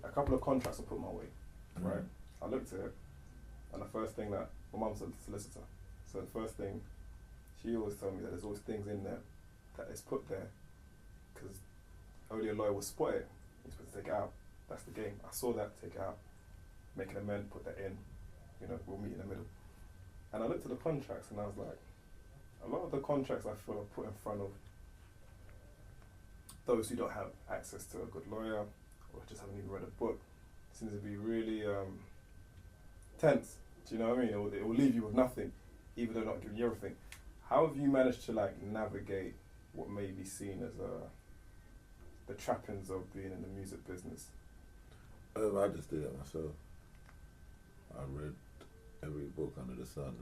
a couple of contracts were put my way, right? I looked at it, and the first thing that, my mum's a solicitor, so the first thing, she always told me that there's always things in there that is put there, because only a lawyer will spot it, you're supposed to take it out, that's the game. I saw that, take it out, make an amend, put that in, we'll meet in the middle. And I looked at the contracts and I was like, a lot of the contracts I feel are put in front of those who don't have access to a good lawyer or just haven't even read a book. It seems to be really tense. Do you know what I mean? It will leave you with nothing, even though not giving you everything. How have you managed to navigate what may be seen as the trappings of being in the music business? I just did it myself. I read every book under the sun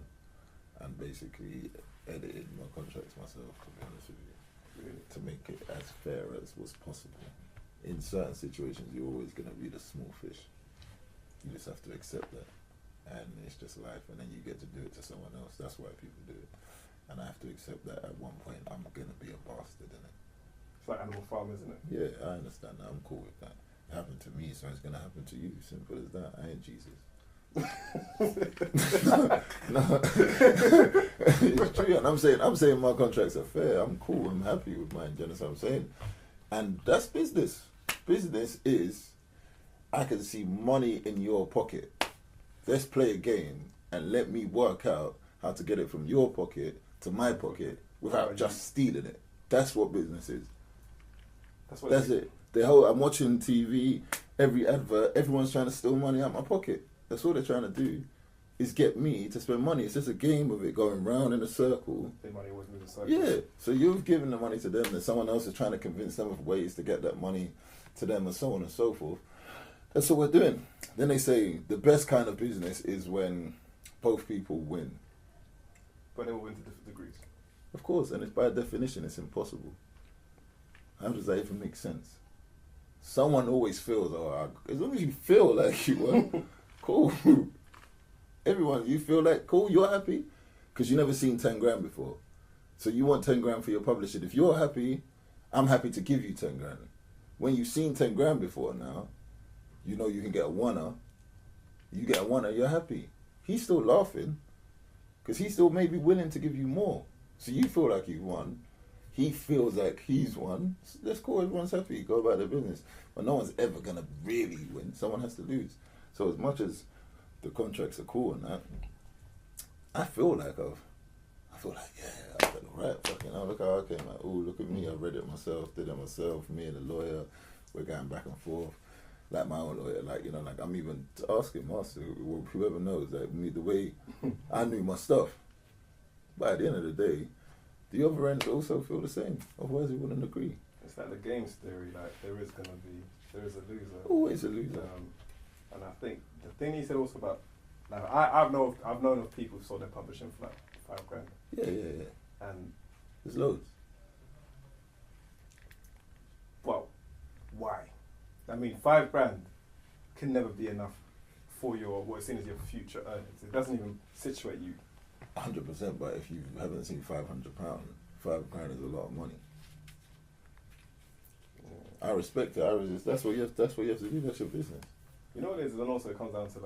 and basically edited my contracts myself, to be honest with you. Really? To make it as fair as was possible. In certain situations, you're always going to be the small fish. You just have to accept that. And it's just life, and then you get to do it to someone else. That's why people do it. And I have to accept that at one point I'm going to be a bastard in it. It's like Animal Farm, isn't it? Yeah, I understand that. I'm cool with that. It happened to me, so it's going to happen to you. Simple as that. I ain't Jesus. No, it's true, and I'm saying my contracts are fair. I'm cool. I'm happy with mine. Do you understand what I'm saying? And that's business. Business is, I can see money in your pocket. Let's play a game and let me work out how to get it from your pocket to my pocket without just stealing it. That's what business is. That's it. I'm watching TV, every advert, everyone's trying to steal money out my pocket. That's all they're trying to do, is get me to spend money. It's just a game of it going round in a circle. The money always moves in circles. Yeah, so you've given the money to them, and someone else is trying to convince them of ways to get that money to them, and so on and so forth. That's what we're doing. Then they say the best kind of business is when both people win. But they will win to different degrees. Of course, and it's by definition, it's impossible. How does that even make sense? Someone always feels, as long as you feel like you won, cool. Everyone, you feel like, cool, you're happy? Because you never seen 10 grand before. So you want 10 grand for your publishing. If you're happy, I'm happy to give you 10 grand. When you've seen 10 grand before now, you know you can get a oneer. You get a oneer, you're happy. He's still laughing because he's still maybe willing to give you more. So you feel like you've won. He feels like he's won. That's cool, everyone's happy. Go about their business. But no one's ever going to really win. Someone has to lose. So as much as the contracts are cool and that, I feel like, yeah, I've done all right. Fucking hell, look how I came out. Oh, look at me. I read it myself, did it myself. Me and the lawyer, we're going back and forth. Like my own lawyer, I'm even asking Master, whoever knows, the way I knew my stuff. But at the end of the day, the other ends also feel the same. Otherwise, they wouldn't agree. It's like the games theory. There is a loser. Always a loser. And I think the thing he said also about, I've known of people who sold their publishing for like $5 grand. Yeah. And there's loads. Well, why? I mean, $5 grand can never be enough for what's seen as your future earnings. It doesn't even situate you. 100%, but if you haven't seen £500, £5 grand is a lot of money. Yeah. I respect it. That's what you have to do. That's your business. You know what it is, and also it comes down to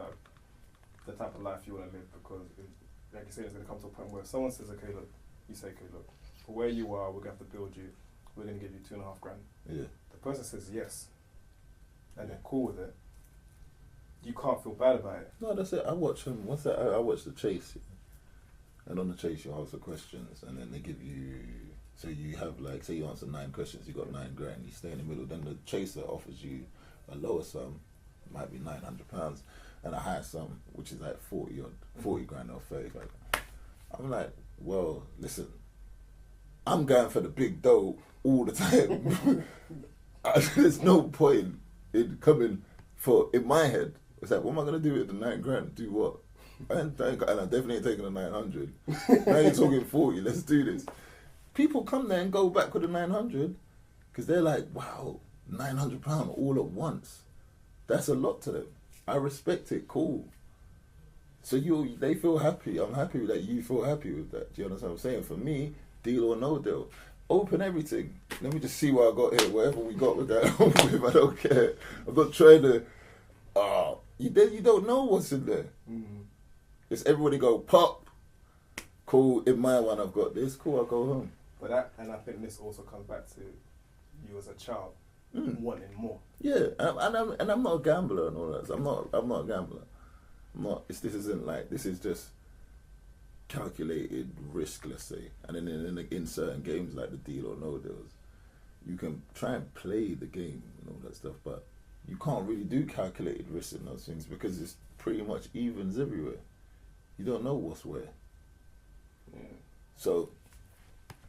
the type of life you want to live, because like you say, it's going to come to a point where if someone says, okay, look, you say, okay, look, for where you are, we're going to have to build you. We're going to give you $2.5 grand. Yeah. The person says yes, and they're cool with it. You can't feel bad about it. No, that's it. I watch them. What's that? I watch The Chase. And on The Chase, you answer questions, and then they give you. So you have say you answer 9 questions, you got $9 grand. You stay in the middle. Then the chaser offers you a lower sum, might be £900, and a higher sum, which is like 40 grand or 35. I'm like, well, listen, I'm going for the big dough all the time. There's no point in coming in my head. It's like, what am I going to do with the $9 grand? Do what? And I definitely ain't taking the 900. Now you're talking 40, let's do this. People come there and go back with the 900 because they're like, wow, £900 all at once. That's a lot to them. I respect it, cool. So they feel happy. I'm happy that you feel happy with that. Do you understand what I'm saying? For me, deal or no deal. Open everything. Let me just see what I got here. Whatever we got with that, I don't care. I'm not trying to You don't know what's in there. Mm. It's everybody go pop. Cool. In my one, I've got this. Cool. I'll go home. But that, and I think this also comes back to you as a child wanting more. Yeah, and I'm not a gambler and all that. So I'm not a gambler. This is just calculated risk, let's say. And then in certain games like the Deal or No Deals, you can try and play the game and all that stuff, but you can't really do calculated risk in those things because it's pretty much evens everywhere. You don't know what's where. Yeah. So,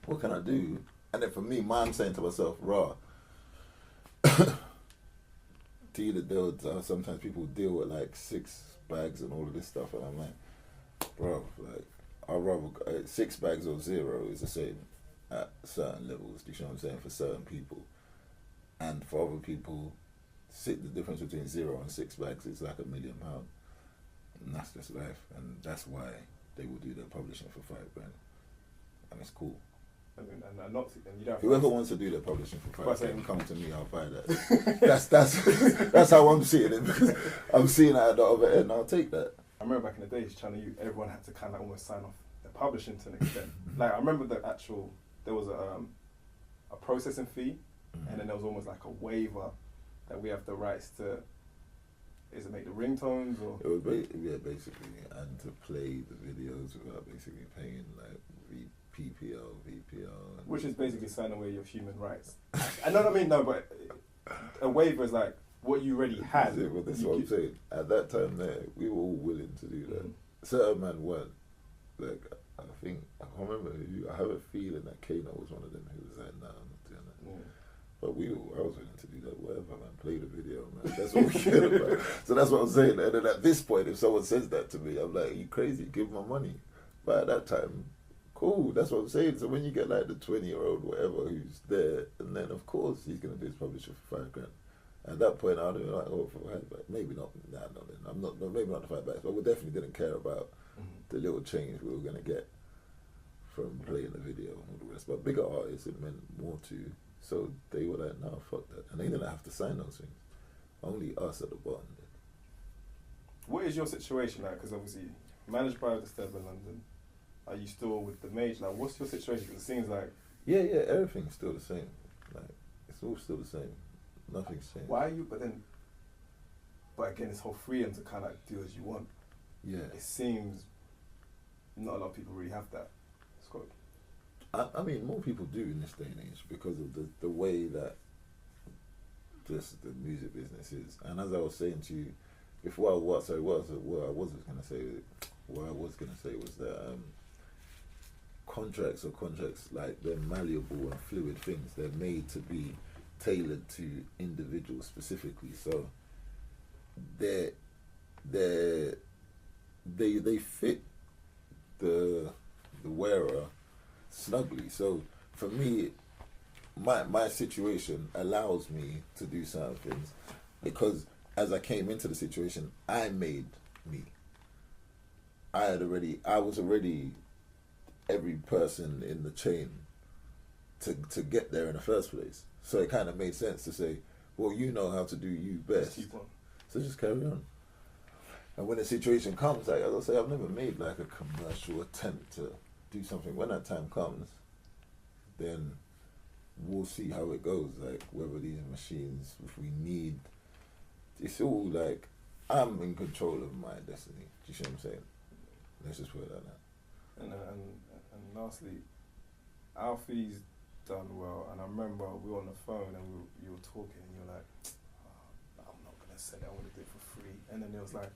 what can I do? And then for me, I'm saying to myself, sometimes people deal with like 6 bags and all of this stuff, and I'm like, bro, like, I'd rather 6 bags or 0 is the same at certain levels. Do you know what I'm saying? For certain people, and for other people, the difference between 0 and 6 bags is like £1 million, and that's just life, and that's why they will do their publishing for £5 grand, and it's cool. I mean, and not to, and you don't. Whoever wants to do their publishing for £5 grand, come to me. I'll buy that. that's how I'm seeing it, because I'm seeing it at the other end. I'll take that. I remember back in the days, Channel U, everyone had to kind of almost sign off the publishing to an extent. Like I remember there was a processing fee, and then there was almost like a waiver that we have the rights to. Is it make the ringtones or? It was basically, and to play the videos without basically paying like PPL, VPL. Which is basically signing away your human rights. I know what I mean, no, but a waiver is like what you already had. Yeah, but that's what I'm saying. At that time there, we were all willing to do that. Certain man weren't. Like, I think, I can't remember who, I have a feeling that Kano was one of them who was like, nah, I'm not doing that. Yeah. But I was willing to do that, whatever, man. Play the video, man. That's what we cared about. So that's what I'm saying. And then at this point, if someone says that to me, I'm like, you crazy, give my money. But at that time, cool, that's what I'm saying. So when you get like the 20-year-old, whatever, who's there, and then of course he's going to do his publisher for £5 grand. At that point, I'd be like, oh, for maybe not. I'm not. Maybe not the £5 bucks, but we definitely didn't care about the little change we were going to get from playing the video and all the rest. But bigger artists, it meant more to. So they were like, no, fuck that, and they didn't have to sign those things. Only us at the bottom did. What is your situation like? Because obviously, managed by Disturb in London. Are you still with the major? Like, what's your situation? Because it seems like yeah, everything's still the same. Like, it's all still the same. Nothing's changed. Why are you? But again, it's whole freedom to kind of do as you want. Yeah. It seems not a lot of people really have that. Scott. I mean, more people do in this day and age because of the way that just the music business is. And as I was saying to you, what I was going to say was that contracts, like, they're malleable and fluid things. They're made to be tailored to individuals specifically, so they fit the wearer snugly. So for me, my situation allows me to do certain things because as I came into the situation, I made me. I was already every person in the chain to get there in the first place. So it kind of made sense to say, well, you know how to do you best. So just carry on. And when the situation comes, like, as I say, I've never made like a commercial attempt to do something. When that time comes, then we'll see how it goes. Like, whether these machines, if we need, it's all like, I'm in control of my destiny. Do you see what I'm saying? Let's just put it like that. And lastly, Alfie's done well, and I remember we were on the phone and you were talking and you were like, oh, I'm not gonna say that, I want to do it for free. And then it was like,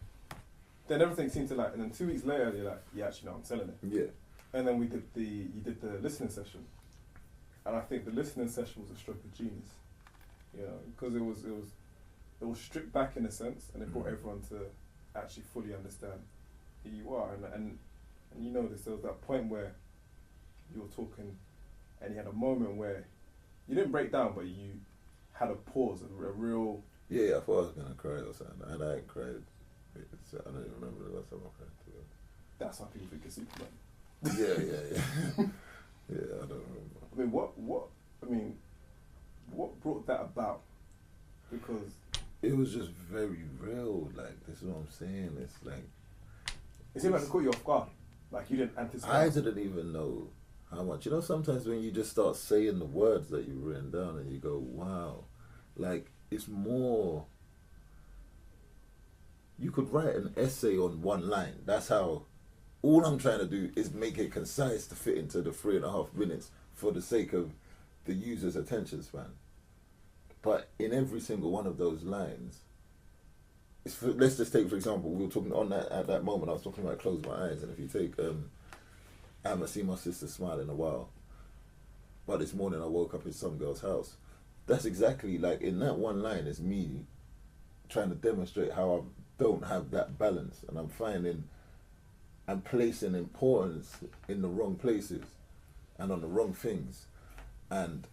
then everything seemed to like, and then 2 weeks later you're like, yeah, actually no, I'm selling it. Yeah. And then you did the listening session, and I think the listening session was a stroke of genius, you know, because it was stripped back in a sense, and it brought everyone to actually fully understand who you are, and you know this, there was that point where you were talking and you had a moment where you didn't break down, but you had a pause, a real... Yeah, I thought I was going to cry or something, and I ain't cried. I don't even remember the last time I cried. That's how people think of Superman. Yeah. Yeah, I don't remember. I mean, what brought that about? Because it was just very real. Like, this is what I'm saying. It's like, it seemed like it caught you off guard. Like, you didn't anticipate. I didn't even know how much. You know, sometimes when you just start saying the words that you've written down and you go, wow, like, it's more. You could write an essay on one line. That's how. All I'm trying to do is make it concise to fit into the 3.5 minutes for the sake of the user's attention span. But in every single one of those lines, let's just take, for example, we were talking on that at that moment. I was talking about close my eyes, and if you take, I haven't seen my sister smile in a while, but this morning I woke up in some girl's house. That's exactly like in that one line is me trying to demonstrate how I don't have that balance, and I'm placing importance in the wrong places and on the wrong things, and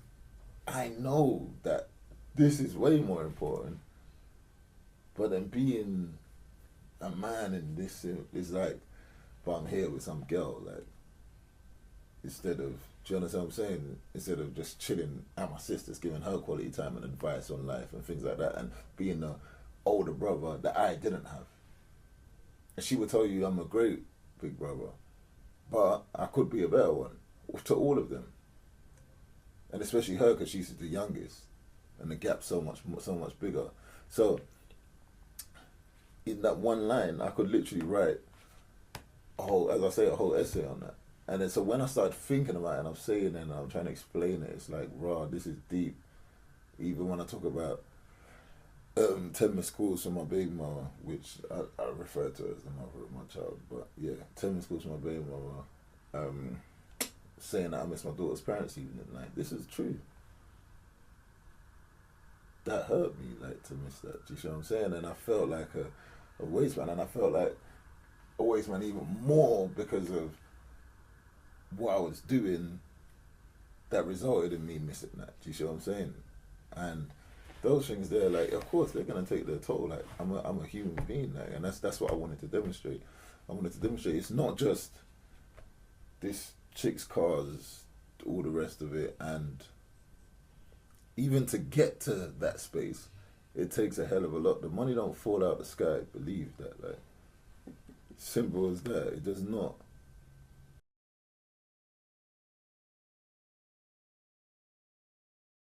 I know that this is way more important. But then being a man in this is like, but I'm here with some girl, like, instead of, do you understand what I'm saying? Instead of just chilling at my sister's, giving her quality time and advice on life and things like that, and being the older brother that I didn't have. And she would tell you I'm a great big brother, but I could be a better one to all of them. And especially her, because she's the youngest, and the gap's so much bigger. So in that one line, I could literally write a whole essay on that. And then so when I started thinking about it and I'm saying it and I'm trying to explain it, it's like, raw, this is deep. Even when I talk about 10 missed calls from my baby mama, which I refer to as the mother of my child, but yeah, 10 missed calls from my baby mama, saying that I miss my daughter's parents' evening, like, this is true. That hurt me, like, to miss that. Do you see what I'm saying? And I felt like a waste man, and I felt like a waste man even more because of what I was doing that resulted in me missing that. Do you see what I'm saying? And those things there, like, of course they're gonna take their toll. Like, I'm a human being, like, and that's what I wanted to demonstrate. I wanted to demonstrate it's not just this chick's cars, all the rest of it, and even to get to that space, it takes a hell of a lot. The money don't fall out the sky, believe that. Like, simple as that. It does not.